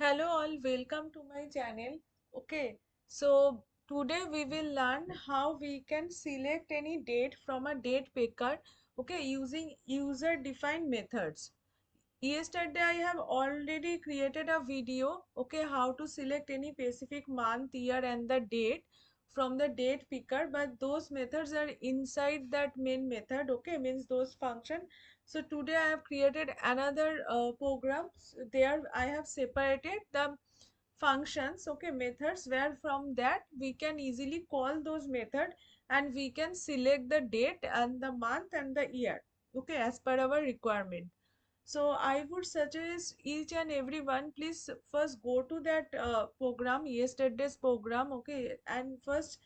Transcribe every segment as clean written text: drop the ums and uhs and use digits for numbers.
Hello all, welcome to my channel. Okay, so today we will learn how we can select any date from a date picker, okay, using user defined methods. Yesterday I have already created a video, okay, how to select any specific month, year and the date from the date picker, but those methods are inside that main method, okay, means those function. So today I have created another program. There I have separated the functions, okay, methods, where from that we can easily call those method and we can select the date and the month and the year, okay, as per our requirement. So I would suggest each and everyone, please first go to that program, yesterday's program, okay, and first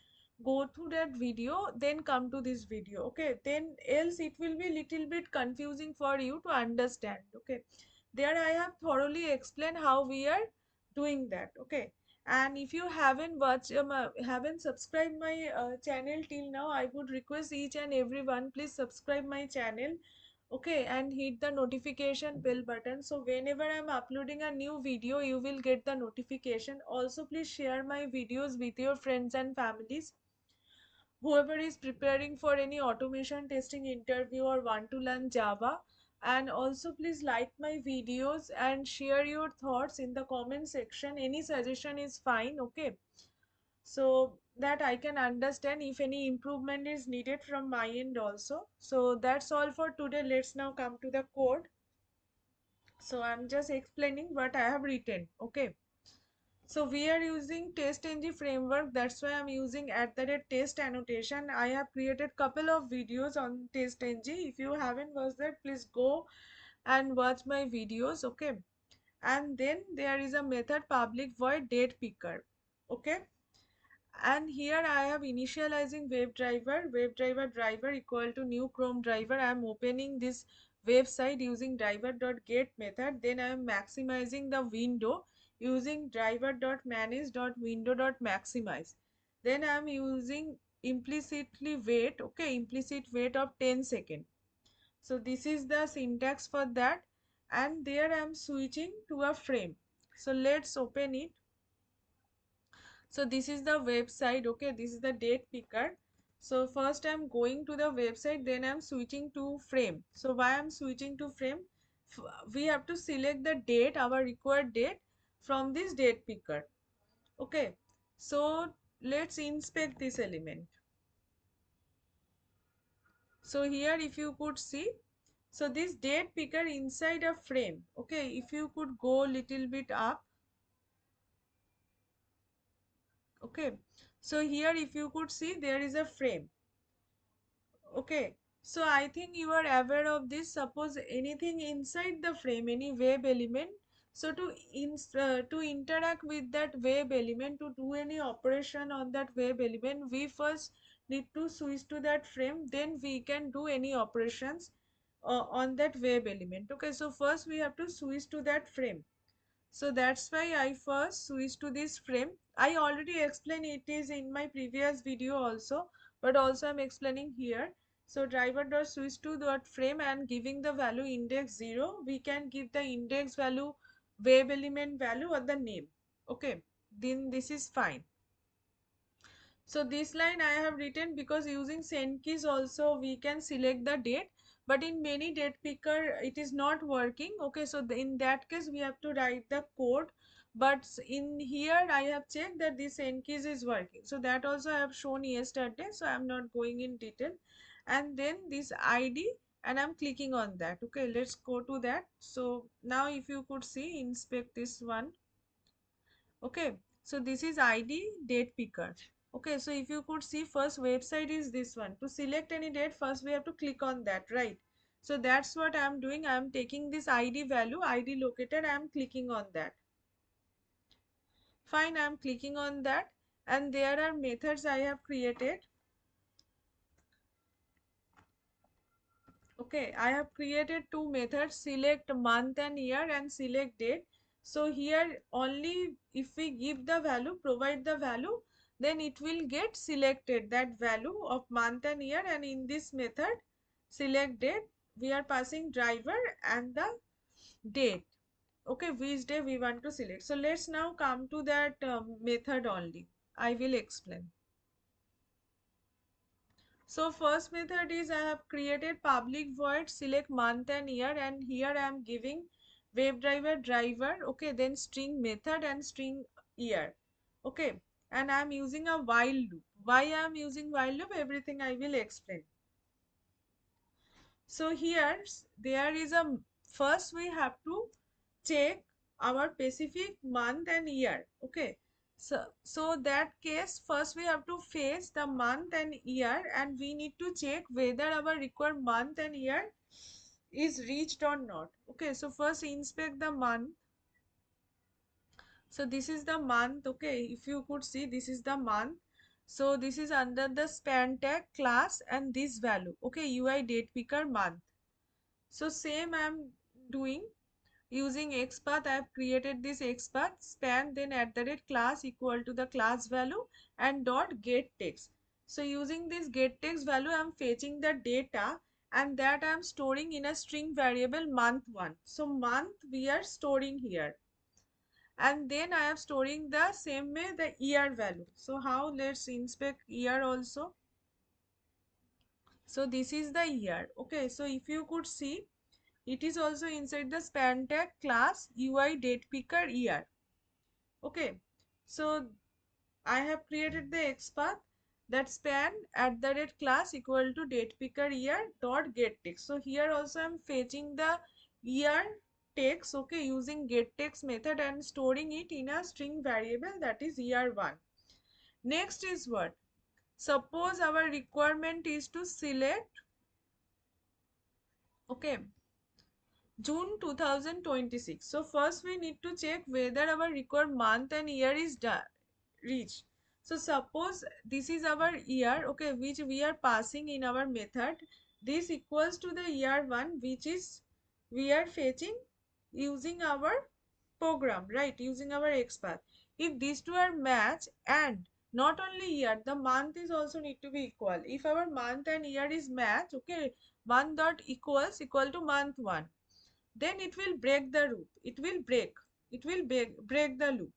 go through that video, then come to this video, okay, then else it will be little bit confusing for you to understand, okay. There I have thoroughly explained how we are doing that, okay. And if you haven't watched haven't subscribed my channel till now, I would request each and everyone, please subscribe my channel, okay, and hit the notification bell button, so whenever I'm uploading a new video you will get the notification. Also please share my videos with your friends and families, whoever is preparing for any automation testing interview or want to learn Java. And also please like my videos and share your thoughts in the comment section. Any suggestion is fine, okay, so that I can understand if any improvement is needed from my end also. So that's all for today. Let's now come to the code. So I'm just explaining what I have written, okay. So we are using TestNG framework. That's why I'm using @test annotation. I have created couple of videos on TestNG. If you haven't watched that, please go and watch my videos, okay. And then there is a method public void date picker, okay. And here I have initializing web driver equal to new Chrome driver. I am opening this website using driver.get method. Then I am maximizing the window using driver.manage.window.maximize. Then I am using implicitly wait, okay, implicit wait of 10 seconds. So this is the syntax for that. And there I am switching to a frame. So let's open it. So this is the website, okay, this is the date picker. So first I'm going to the website, then I'm switching to frame. So why I'm switching to frame? We have to select the date, our required date, from this date picker, okay. So let's inspect this element. So here if you could see, so this date picker inside a frame, okay, if you could go little bit up, okay. So here if you could see, there is a frame, okay. So I think you are aware of this. Suppose anything inside the frame, any web element, so to interact with that web element, to do any operation on that web element, we first need to switch to that frame, then we can do any operations on that web element, okay. So first we have to switch to that frame. So that's why I first switch to this frame. I already explained it is in my previous video also, but also I'm explaining here. So driver dot switch to dot frame and giving the value index 0, we can give the index value, web element value or the name, okay. Then this is fine. So this line I have written because using send keys also we can select the date, but in many date picker it is not working, okay. So in that case we have to write the code, but in here I have checked that this send keys is working, so that also I have shown yesterday, so I am not going in detail. And then this ID, and I'm clicking on that, okay. Let's go to that. So now if you could see, inspect this one, okay. So this is ID date picker, okay. So if you could see, first website is this one. To select any date, first we have to click on that, right? So that's what I'm doing. I'm taking this ID value, ID located, I'm clicking on that. Fine, I'm clicking on that. And there are methods I have created, okay. I have created two methods, select month and year and select date. So here only if we give the value, provide the value, then it will get selected that value of month and year. And in this method select date, we are passing driver and the date, okay, which day we want to select. So let's now come to that method only. I will explain. So first method is I have created public void select month and year, and here I am giving WebDriver driver, okay, then string method and string year, okay, and I am using a while loop. Why I am using while loop, everything I will explain. So here there is a first we have to check our specific month and year, okay. So that case first we have to fetch the month and year, and we need to check whether our required month and year is reached or not, okay. So first inspect the month. So this is the month, okay, if you could see this is the month. So this is under the span tag class and this value, okay, UI date picker month. So same I am doing using XPath. I have created this XPath span, then at the rate class equal to the class value and dot get text. So using this get text value, I am fetching the data, and that I am storing in a string variable month one. So month we are storing here, and then I am storing the same way the year value. So how, let's inspect year also. So this is the year, okay. So if you could see, it is also inside the span tag class UI date picker year, okay. So I have created the XPath that span at the rate class equal to date picker year dot get text. So here also I am fetching the year text, okay, using get text method and storing it in a string variable, that is year one. Next is what? Suppose our requirement is to select, okay, June 2026. So first we need to check whether our required month and year is reached. So suppose this is our year, okay, which we are passing in our method. This equals to the year one, which is we are fetching using our program, right, using our XPath. If these two are match, and not only year, the month is also need to be equal. If our month and year is match, okay, month dot equal to month one, then it will break the loop. It will break the loop.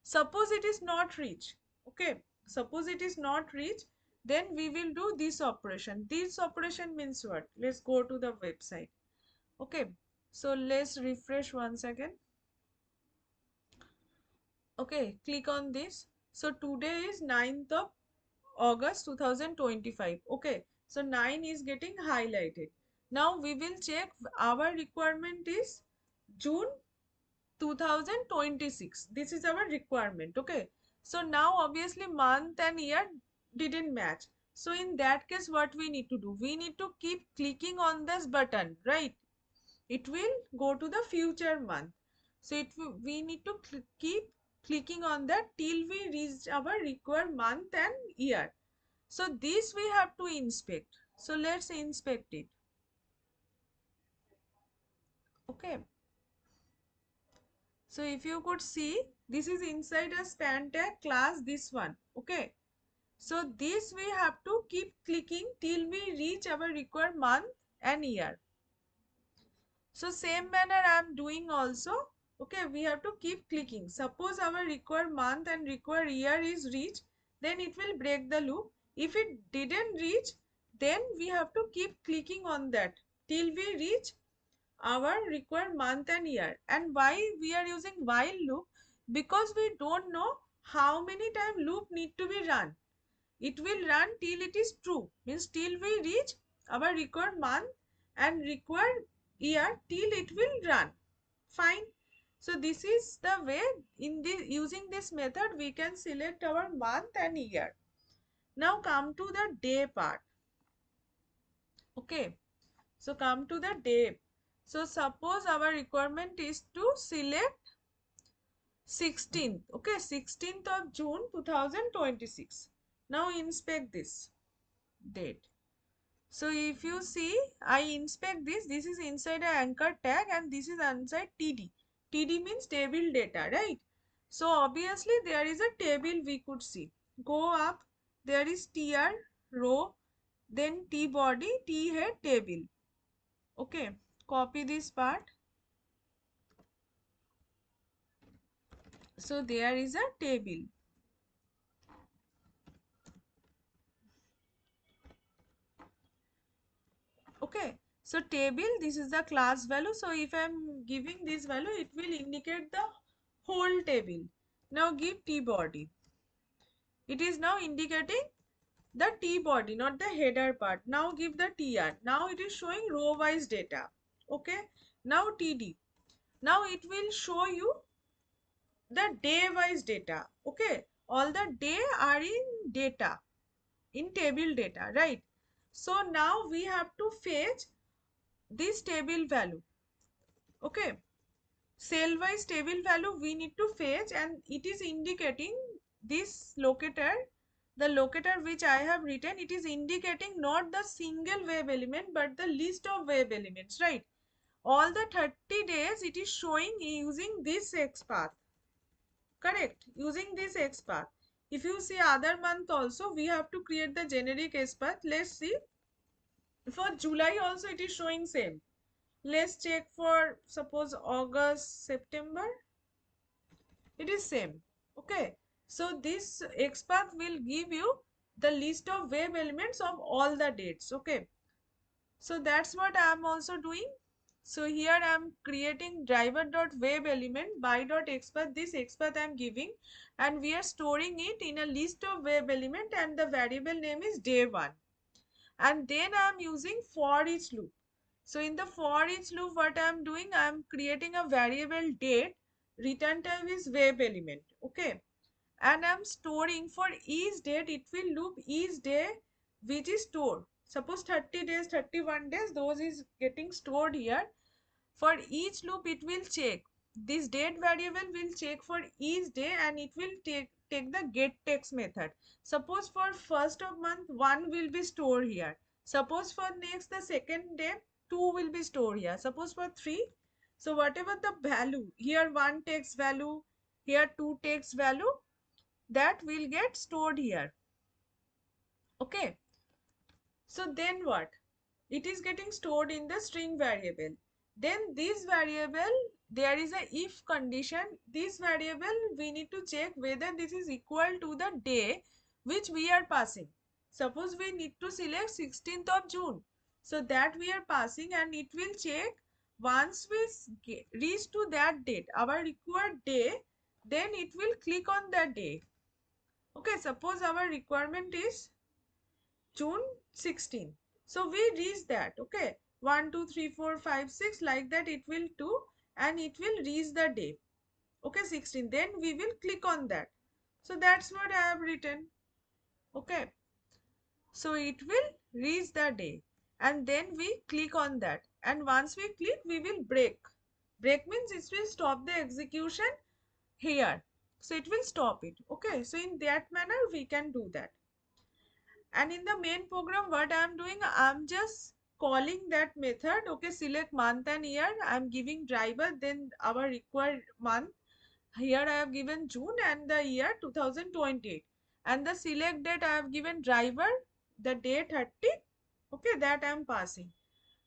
Suppose it is not reached, okay, suppose it is not reached, then we will do this operation. This operation means what? Let's go to the website, okay. So let's refresh once again, okay, click on this. So today is 9th of August 2025, okay. So 9 is getting highlighted. Now we will check our requirement is June 2026. This is our requirement, okay. So now obviously month and year didn't match. So in that case what we need to do, we need to keep clicking on this button, right? It will go to the future month. So we need to keep clicking on that till we reach our required month and year. So this we have to inspect. So let's inspect it, okay. So if you could see, this is inside a span tag class, this one, okay. So this we have to keep clicking till we reach our required month and year. So same manner I am doing also, okay. We have to keep clicking. Suppose our required month and required year is reached, then it will break the loop. If it didn't reach, then we have to keep clicking on that till we reach our required month and year. And why we are using while loop? Because we don't know how many time loop need to be run. It will run till it is true, means till we reach our required month and required year, till it will run. Fine. So this is the way, in this using this method we can select our month and year. Now come to the day part, okay. So come to the day. So suppose our requirement is to select 16th, okay, 16th of June 2026. Now inspect this date. So if you see, I inspect this is inside a anchor tag and this is inside TD. TD means table data, right? So obviously there is a table we could see. Go up, there is TR row, then T body, T head table. Okay, copy this part. So there is a table. Okay, so table, this is the class value. So if I'm giving this value, it will indicate the whole table. Now give t body. It is now indicating the t body, not the header part. Now give the tr. Now it is showing row wise data. Okay, now td. Now it will show you the day wise data. Okay, all the day are in data, in table data, right? So now we have to fetch this table value. Okay, cell wise table value we need to fetch, and it is indicating this locator, the locator which I have written, it is indicating not the single web element but the list of web elements, right? All the 30 days it is showing using this XPath. Correct, using this XPath. If you see other month also, we have to create the generic XPath. Let's see. For July also it is showing same. Let's check for suppose August, September. It is same. Okay. So this XPath will give you the list of web elements of all the dates. Okay. So that's what I am also doing. So here I am creating driver.web element by.xpath. This XPath I am giving, and we are storing it in a list of web element, and the variable name is day1. And then I am using for each loop. So in the for each loop, what I am doing, I am creating a variable date. Return type is web element. Okay, and I'm storing for each date, it will loop each day which is stored. Suppose 30 days, 31 days, those is getting stored here. For each loop it will check, this date variable will check for each day, and it will take the get text method. Suppose for first of month 1 will be stored here, suppose for next the second day 2 will be stored here, suppose for 3. So whatever the value here, 1 text value, here 2 text value, that will get stored here. Okay, so then what, it is getting stored in the string variable. Then this variable, there is a if condition. This variable we need to check whether this is equal to the day which we are passing. Suppose we need to select 16th of June, so that we are passing, and it will check once we reach to that date, our required day, then it will click on that day. Okay, suppose our requirement is June 16. So we reach that. Okay, 1, 2, 3, 4, 5, 6, like that it will do, and it will reach the day. Okay, 16. Then we will click on that. So that's what I have written. Okay, so it will reach the day, and then we click on that. And once we click, we will break. Break means it will stop the execution here. So it will stop it. Okay, so in that manner, we can do that. And in the main program, what I am doing, I'm just calling that method. Okay, select month and year. I'm giving driver, then our required month. Here I have given June and the year 2028. And the select date I have given driver, the day 30. Okay, that I am passing.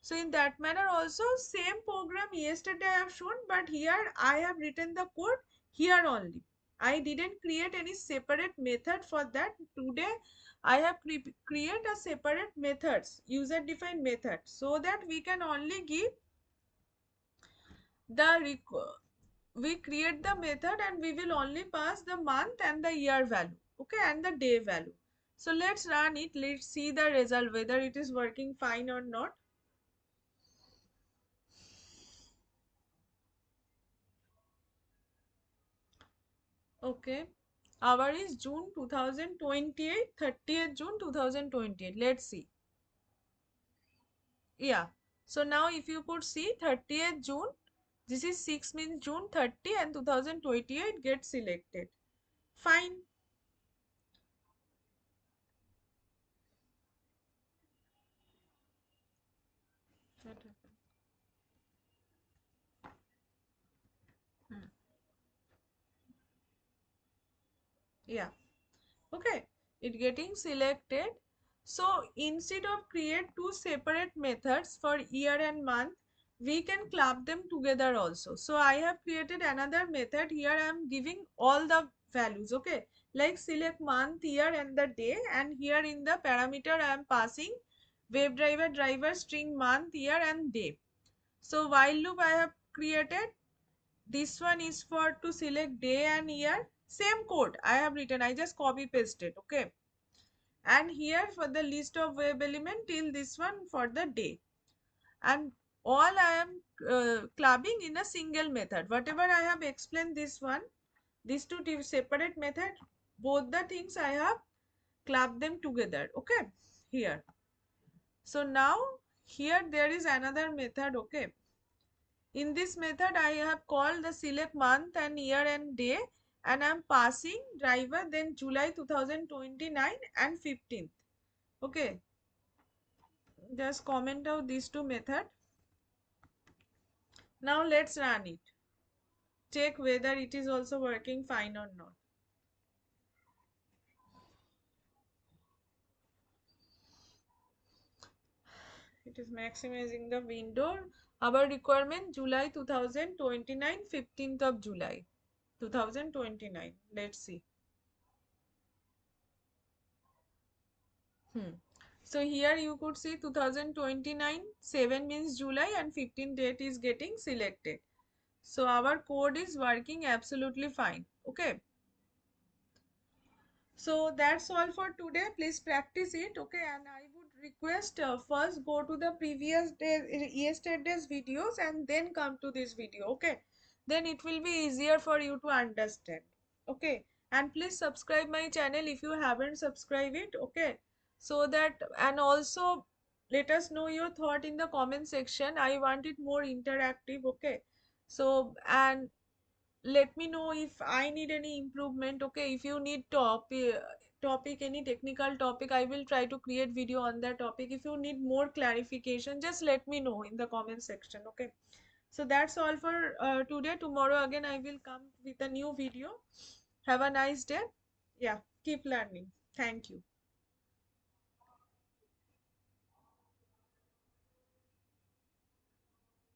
So in that manner also, same program yesterday I have shown, but here I have written the code here only. I didn't create any separate method for that. Today I have create a separate methods, user defined method, so that we can only give the we create the method, and we will only pass the month and the year value. Okay, and the day value. So let's run it. Let's see the result, whether it is working fine or not. Okay, our is June 2028, 30th June 2028. Let's see. Yeah, so now if you could see 30th June, this is 6 means June 30 and 2028 get selected. Fine. What happened? Hmm. Yeah, okay, it getting selected. So instead of create two separate methods for year and month, we can club them together also. So I have created another method. Here I am giving all the values, okay, like select month, year and the day, and here in the parameter I am passing WebDriver driver string month, year and day. So while loop I have created. This one is for to select day and year. Same code I have written, I just copy pasted, okay. And here for the list of web element till this one for the day. And all I am clubbing in a single method. Whatever I have explained this one, these two separate method, both the things I have clubbed them together, okay, here. So now here there is another method, okay. In this method, I have called the select month and year and day, and I am passing driver then July 2029 and 15th. Okay, just comment out these two method. Now let's run it. Check whether it is also working fine or not. It is maximizing the window. Our requirement July 2029, 15th of July 2029. Let's see. So here you could see 2029, 7 means July and 15 date is getting selected. So our code is working absolutely fine. Okay. So that's all for today. Please practice it. Okay. And I would request first go to the previous day, yesterday's videos and then come to this video. Okay. Then it will be easier for you to understand. Okay. And please subscribe my channel if you haven't subscribed it. Okay. So that, and also let us know your thought in the comment section. I want it more interactive. Okay. So, and let me know if I need any improvement. Okay, if you need topic any technical topic, I will try to create video on that topic. If you need more clarification, just let me know in the comment section. Okay, so that's all for today. Tomorrow again I will come with a new video. Have a nice day. Yeah, keep learning. Thank you.